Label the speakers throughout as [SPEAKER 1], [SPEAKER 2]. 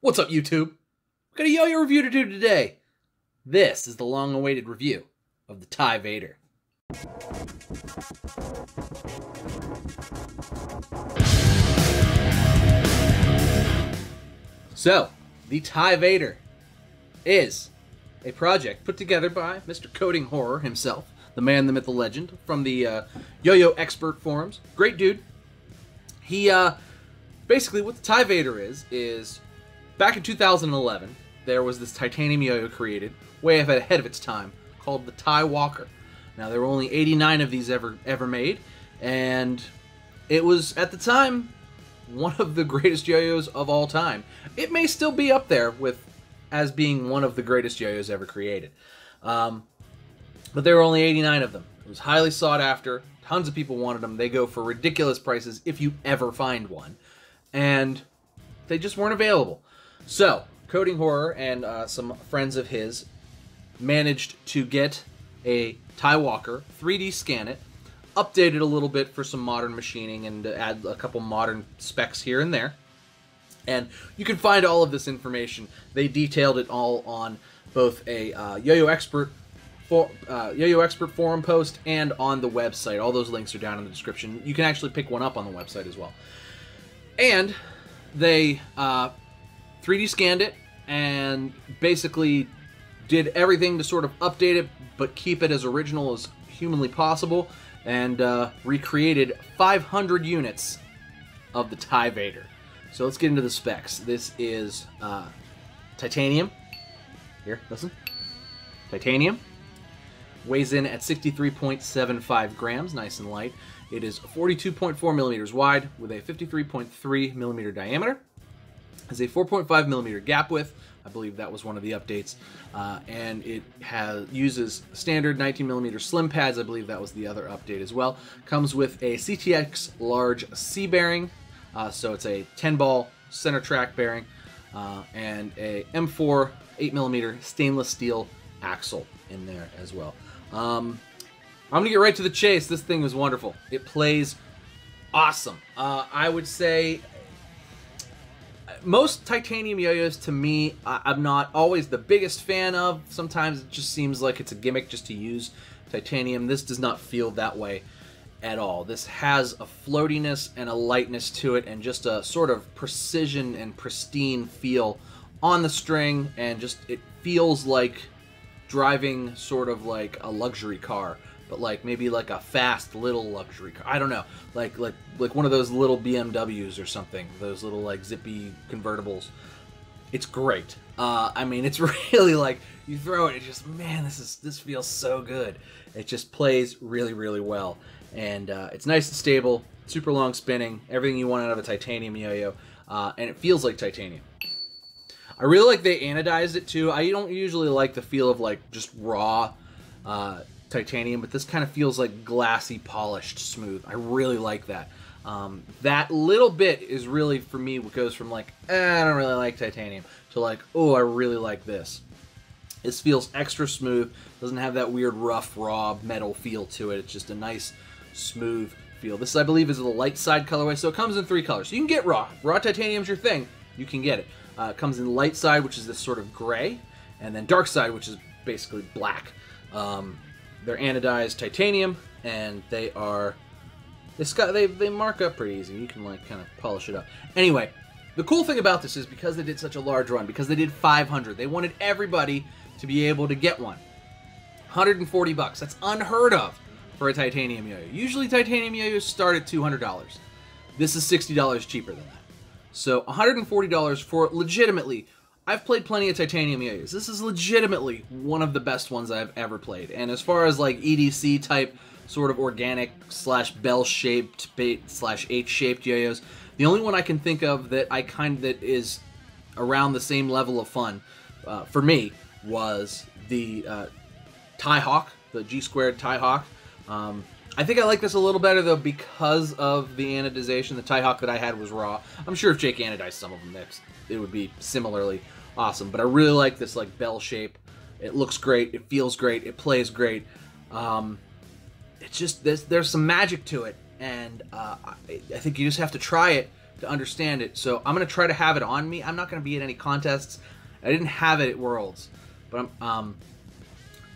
[SPEAKER 1] What's up, YouTube? We've got a yo-yo review to do today. This is the long-awaited review of the TIE Vader. So, the TIE Vader is a project put together by Mr. Coding Horror himself, the man, the myth, the legend, from the Yo-Yo Expert forums. Great dude. He, basically what the TIE Vader is back in 2011, there was this titanium yo-yo created, way ahead of its time, called the TIE Walker. Now, there were only 89 of these ever made, and it was, at the time, one of the greatest yo-yos of all time. It may still be up there with as being one of the greatest yo-yos ever created. But there were only 89 of them. It was highly sought after. Tons of people wanted them. They go for ridiculous prices if you ever find one. And they just weren't available. So, Coding Horror and some friends of his managed to get a TIE Walker, 3D scan it, update it a little bit for some modern machining and add a couple modern specs here and there. And you can find all of this information. They detailed it all on both a Yo-Yo Expert forum post and on the website. All those links are down in the description. You can actually pick one up on the website as well. And they 3D scanned it and basically did everything to sort of update it but keep it as original as humanly possible, and recreated 500 units of the TIE Vader. So let's get into the specs. This is titanium. Here, listen. Titanium. Weighs in at 63.75 grams, nice and light. It is 42.4 millimeters wide with a 53.3 millimeter diameter. Has a 4.5 millimeter gap width. I believe that was one of the updates. And it uses standard 19 millimeter slim pads. I believe that was the other update as well. Comes with a CTX large C bearing. So it's a 10 ball center track bearing. And a M4 8 millimeter stainless steel axle in there as well. I'm going to get right to the chase. This thing was wonderful. It plays awesome. I would say most titanium yo-yos, to me, I'm not always the biggest fan of. Sometimes it just seems like it's a gimmick just to use titanium. This does not feel that way at all. This has a floatiness and a lightness to it, and just a sort of precision and pristine feel on the string, and just it feels like driving sort of like a luxury car, but like maybe like a fast little luxury car. I don't know, like one of those little BMWs or something, those little like zippy convertibles. It's great. I mean, it's really like you throw it, it's just, man, this feels so good. It just plays really, really well, and it's nice and stable, super long spinning, everything you want out of a titanium yo-yo, and it feels like titanium. I really like they anodized it too. I don't usually like the feel of like just raw titanium, but this kind of feels like glassy, polished, smooth. I really like that. That little bit is really, for me, what goes from like, I don't really like titanium, to like, oh, I really like this. This feels extra smooth. Doesn't have that weird rough, raw metal feel to it. It's just a nice, smooth feel. This, I believe, is the light side colorway, so it comes in 3 colors. So you can get raw. Raw titanium's your thing. You can get it. It comes in light side, which is this sort of gray, and then dark side, which is basically black. They're anodized titanium, and they mark up pretty easy. You can like kind of polish it up. Anyway, the cool thing about this is because they did such a large run, because they did 500, they wanted everybody to be able to get one. 140 bucks. That's unheard of for a titanium yo-yo. Usually titanium yo-yos start at $200. This is $60 cheaper than that. So $140 for legitimately, I've played plenty of titanium yo-yos. This is legitimately one of the best ones I've ever played. And as far as like EDC type, sort of organic slash bell-shaped slash H-shaped yo-yos, the only one I can think of that that is around the same level of fun for me was the TIE Hawk, the G-squared TIE Hawk. I think I like this a little better, though, because of the anodization. The TIE Hawk that I had was raw. I'm sure if Jake anodized some of them, it would be similarly awesome. But I really like this like bell shape. It looks great. It feels great. It plays great. It's just, there's some magic to it. And I think you just have to try it to understand it. So I'm going to try to have it on me. I'm not going to be at any contests. I didn't have it at Worlds, but I'm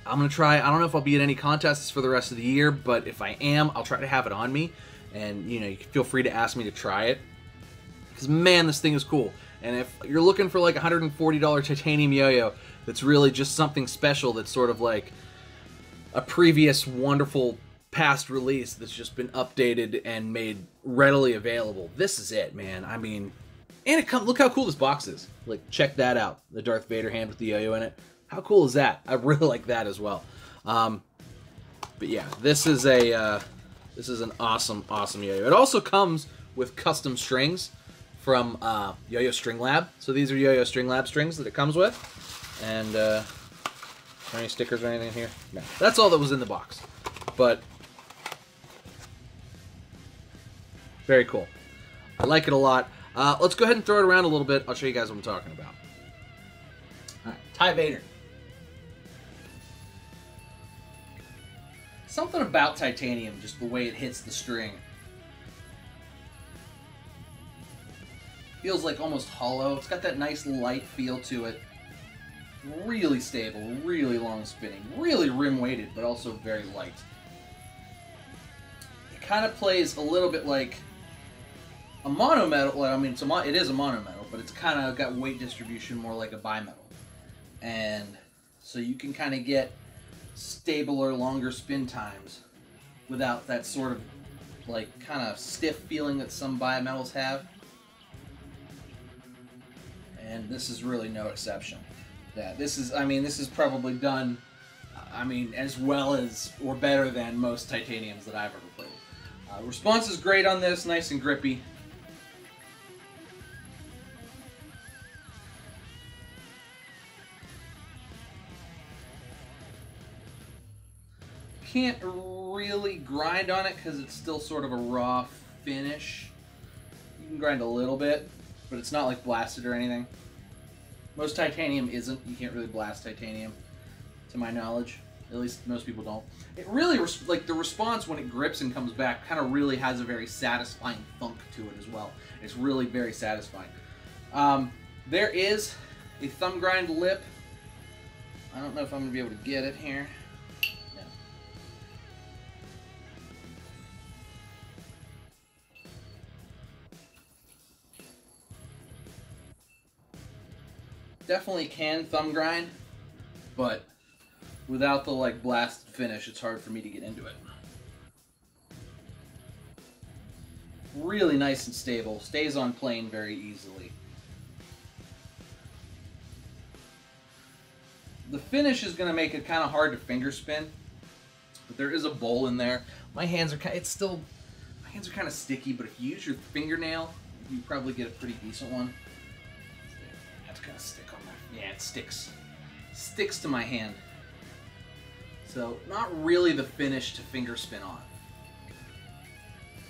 [SPEAKER 1] going to try. I don't know if I'll be at any contests for the rest of the year, but if I am, I'll try to have it on me. And, you know, you can feel free to ask me to try it. Because, man, this thing is cool. And if you're looking for like a $140 titanium yo-yo that's really just something special, that's sort of like a previous wonderful past release that's just been updated and made readily available, this is it, man. I mean, and it look how cool this box is. Like, check that out. The Darth Vader hand with the yo-yo in it. How cool is that? I really like that as well. But yeah, this is an awesome, awesome yo-yo. It also comes with custom strings from Yo-Yo String Lab. So these are Yo-Yo String Lab strings that it comes with. And are there any stickers or anything here? No. That's all that was in the box. But very cool. I like it a lot. Let's go ahead and throw it around a little bit. I'll show you guys what I'm talking about. All right, TIE Vader. Something about titanium, just the way it hits the string. Feels like almost hollow. It's got that nice light feel to it. Really stable, really long spinning, really rim weighted, but also very light. It kind of plays a little bit like a monometal. Well, I mean, it is a monometal, but it's kind of got weight distribution more like a bimetal. And so you can kind of get stabler, longer spin times without that sort of like kind of stiff feeling that some bimetals have. And this is really no exception. Yeah, this is probably done, as well as or better than most titaniums that I've ever played. Response is great on this, nice and grippy. Can't really grind on it because it's still sort of a raw finish. You can grind a little bit, but it's not like blasted or anything. Most titanium isn't. You can't really blast titanium, to my knowledge. At least most people don't. It really, like, the response when it grips and comes back kind of really has a very satisfying thunk to it as well. It's really very satisfying. There is a thumb grind lip. I don't know if I'm going to be able to get it here. No. Definitely can thumb grind, but without the like blasted finish, it's hard for me to get into it. Really nice and stable, stays on plane very easily. The finish is going to make it kind of hard to finger spin, but there is a bowl in there. My hands are kind of sticky, but if you use your fingernail, you probably get a pretty decent one. That's kind of stick on that. Yeah, it sticks. Sticks to my hand. So, not really the finish to finger spin on.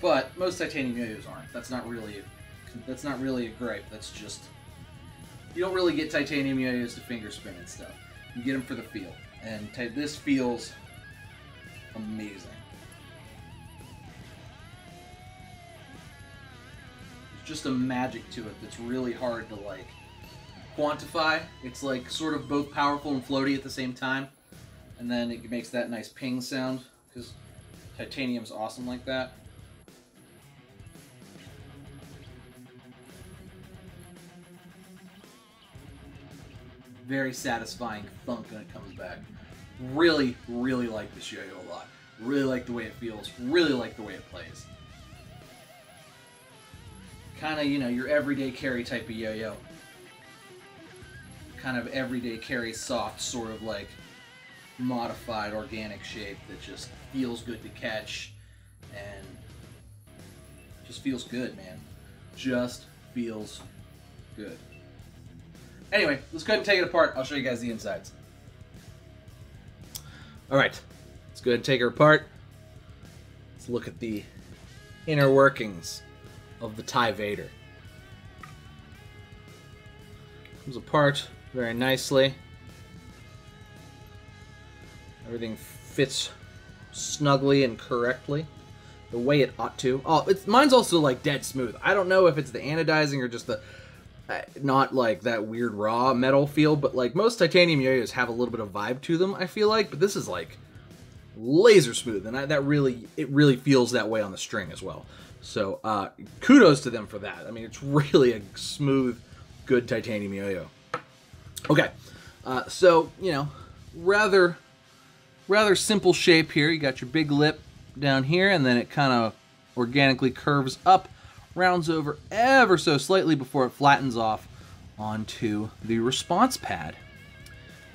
[SPEAKER 1] But most titanium yo-yos aren't. That's not really a gripe. That's just, you don't really get titanium yo-yos to finger spin and stuff. You get them for the feel. And this feels amazing. There's just a magic to it that's really hard to like quantify. It's like sort of both powerful and floaty at the same time. And then it makes that nice ping sound, because titanium's awesome like that. Very satisfying thunk when it comes back. Really, really like this yo-yo a lot. Really like the way it feels. Really like the way it plays. Kind of, you know, your everyday carry type of yo-yo. Kind of everyday carry soft, sort of like modified organic shape that just feels good to catch and just feels good, man. Just feels good. Anyway, let's go ahead and take it apart. I'll show you guys the insides. Alright, let's go ahead and take her apart. Let's look at the inner workings of the TIE Vader. Comes apart very nicely. Everything fits snugly and correctly. the way it ought to. Oh, mine's also like dead smooth. I don't know if it's the anodizing or just the not like that weird raw metal feel, but like most titanium yo-yos have a little bit of vibe to them, I feel like, but this is like laser smooth, and it really feels that way on the string as well. So kudos to them for that. I mean, it's really a smooth, good titanium yo-yo. Okay, so you know, rather simple shape here. You got your big lip down here, and then it kind of organically curves up, rounds over ever so slightly before it flattens off onto the response pad.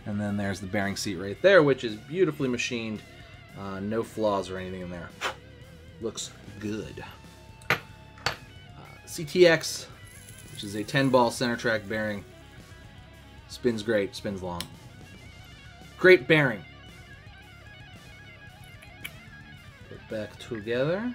[SPEAKER 1] And then there's the bearing seat right there, which is beautifully machined. No flaws or anything in there. Looks good. CTX, which is a 10-ball center track bearing. Spins great, spins long. Great bearing. Put back together.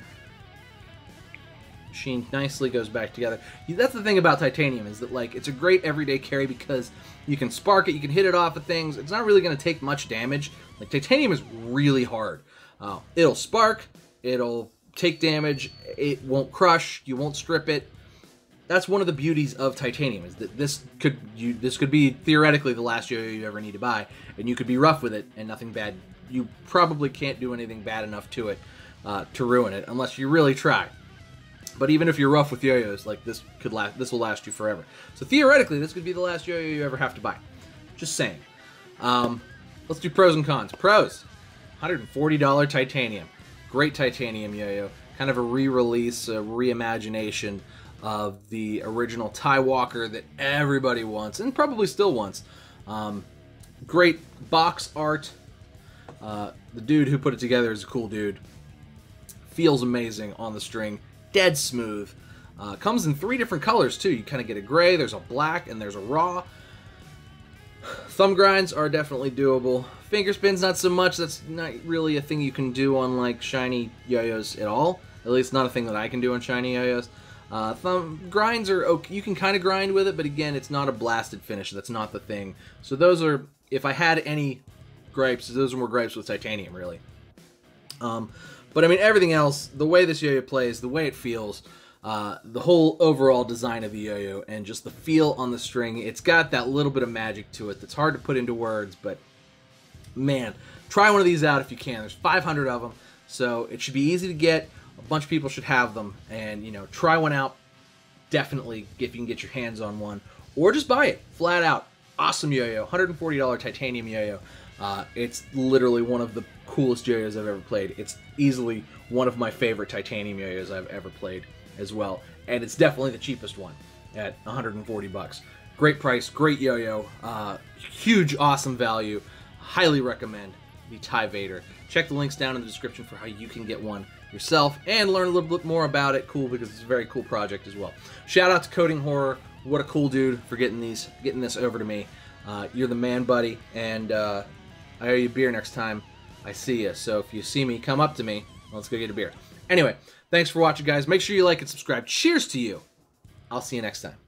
[SPEAKER 1] Machined nicely, goes back together. That's the thing about titanium, is that like it's a great everyday carry because you can spark it, you can hit it off of things. It's not really going to take much damage. Like titanium is really hard. It'll spark, it'll take damage, it won't crush, you won't strip it. That's one of the beauties of titanium, is that this could be theoretically the last yo-yo you ever need to buy, and you could be rough with it and nothing bad. You probably can't do anything bad enough to it to ruin it unless you really try. But even if you're rough with yo-yos, like this will last you forever. So theoretically, this could be the last yo-yo you ever have to buy. Just saying. Let's do pros and cons. Pros: $140 titanium. Great titanium yo-yo. Kind of a re-release, a reimagination of the original Ty Walker that everybody wants, and probably still wants. Great box art. The dude who put it together is a cool dude. Feels amazing on the string. Dead smooth. Comes in 3 different colors too. You kind of get a gray, there's a black, and there's a raw. Thumb grinds are definitely doable. Finger spins, not so much. That's not really a thing you can do on like shiny yo-yos at all. At least not a thing that I can do on shiny yo-yos. Thumb grinds are okay. You can kind of grind with it, but again, it's not a blasted finish. That's not the thing. So those are, if I had any gripes, those are more gripes with titanium, really. But I mean, everything else, the way this yo-yo plays, the way it feels, the whole overall design of the yo-yo, and just the feel on the string, it's got that little bit of magic to it that's hard to put into words, but man, try one of these out if you can. There's 500 of them, so it should be easy to get. A bunch of people should have them, and you know, try one out. Definitely, if you can get your hands on one, or just buy it flat out. Awesome yo-yo, $140 titanium yo-yo. It's literally one of the coolest yo-yos I've ever played. It's easily one of my favorite titanium yo-yos I've ever played as well, and it's definitely the cheapest one at 140 bucks. Great price, great yo-yo, huge awesome value. Highly recommend the Ty Vader. Check the links down in the description for how you can get one yourself and learn a little bit more about it. Cool, because it's a very cool project as well. Shout out to Coding Horror. What a cool dude for getting this over to me. You're the man, buddy, and I owe you a beer next time I see you. So if you see me, come up to me. Let's go get a beer. Anyway, thanks for watching, guys. Make sure you like and subscribe. Cheers to you. I'll see you next time.